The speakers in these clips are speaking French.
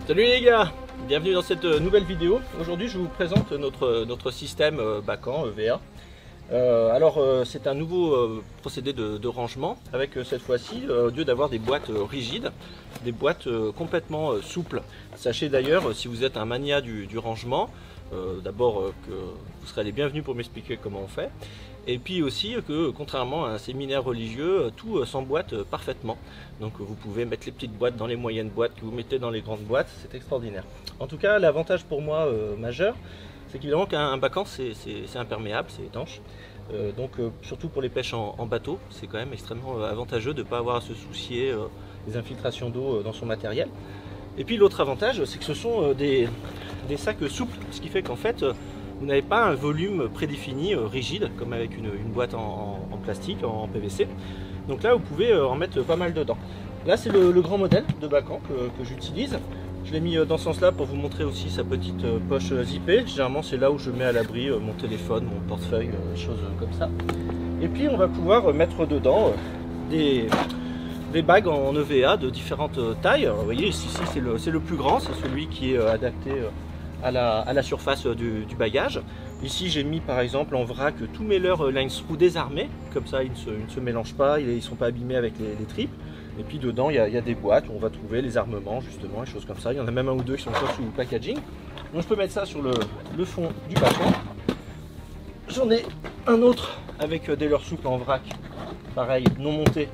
Salut les gars, bienvenue dans cette nouvelle vidéo. Aujourd'hui je vous présente notre système Bacan EVA. C'est un nouveau procédé de rangement avec cette fois-ci, au lieu d'avoir des boîtes rigides, des boîtes complètement souples. Sachez d'ailleurs, si vous êtes un mania du rangement, d'abord que vous serez les bienvenus pour m'expliquer comment on fait. Et puis aussi que contrairement à un séminaire religieux, tout s'emboîte parfaitement. Donc vous pouvez mettre les petites boîtes dans les moyennes boîtes que vous mettez dans les grandes boîtes, c'est extraordinaire. En tout cas, l'avantage pour moi majeur, c'est qu'évidemment qu'un bacan c'est imperméable, c'est étanche. Surtout pour les pêches en bateau, c'est quand même extrêmement avantageux de ne pas avoir à se soucier des infiltrations d'eau dans son matériel. Et puis l'autre avantage, c'est que ce sont des sacs souples, ce qui fait qu'en fait, vous n'avez pas un volume prédéfini rigide, comme avec une boîte en plastique, en PVC. Donc là, vous pouvez en mettre pas mal dedans. Là, c'est le grand modèle de bacan que j'utilise. Je l'ai mis dans ce sens-là pour vous montrer aussi sa petite poche zippée. Généralement, c'est là où je mets à l'abri mon téléphone, mon portefeuille, choses comme ça. Et puis, on va pouvoir mettre dedans des bagues en EVA de différentes tailles. Alors, vous voyez, ici, c'est le plus grand, c'est celui qui est adapté à la surface du bagage. Ici j'ai mis par exemple en vrac tous mes leurres line screw désarmés, comme ça ils ne se mélangent pas, ils ne sont pas abîmés avec les tripes. Et puis dedans il y a des boîtes où on va trouver les armements justement, les choses comme ça. Il y en a même un ou deux qui sont encore sous packaging. Donc je peux mettre ça sur le fond du bacan. J'en ai un autre avec des leurres souples en vrac, pareil, non montés,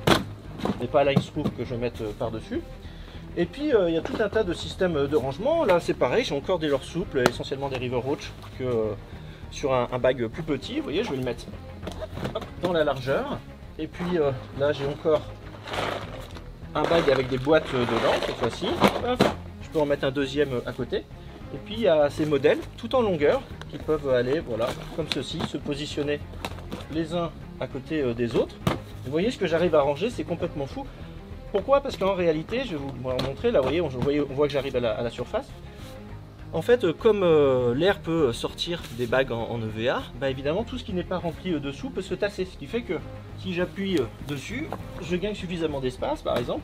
mais pas line screw que je vais mettre par-dessus. Et puis il y a tout un tas de systèmes de rangement. Là c'est pareil, j'ai encore des leurres souples, essentiellement des River Roach, que sur un bag plus petit. Vous voyez, je vais le mettre dans la largeur. Et puis là j'ai encore un bag avec des boîtes dedans cette fois-ci. Je peux en mettre un deuxième à côté. Et puis il y a ces modèles tout en longueur qui peuvent aller, voilà, comme ceci, se positionner les uns à côté des autres. Vous voyez, ce que j'arrive à ranger, c'est complètement fou. Pourquoi? Parce qu'en réalité, je vais vous montrer, là, vous voyez, on voit que j'arrive à la surface. En fait, comme l'air peut sortir des bagues en EVA, bah évidemment, tout ce qui n'est pas rempli dessous peut se tasser. Ce qui fait que si j'appuie dessus, je gagne suffisamment d'espace, par exemple,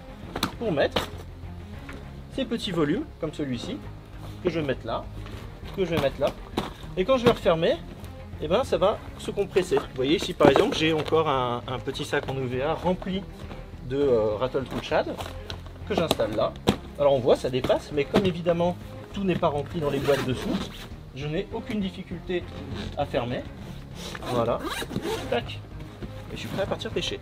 pour mettre ces petits volumes, comme celui-ci, que je vais mettre là, que je vais mettre là. Et quand je vais refermer, et ben, ça va se compresser. Vous voyez, ici, par exemple, j'ai encore un petit sac en EVA rempli de rattle trou shad que j'installe là. Alors on voit, ça dépasse, mais comme évidemment tout n'est pas rempli dans les boîtes dessous, je n'ai aucune difficulté à fermer. Voilà, tac, et je suis prêt à partir pêcher.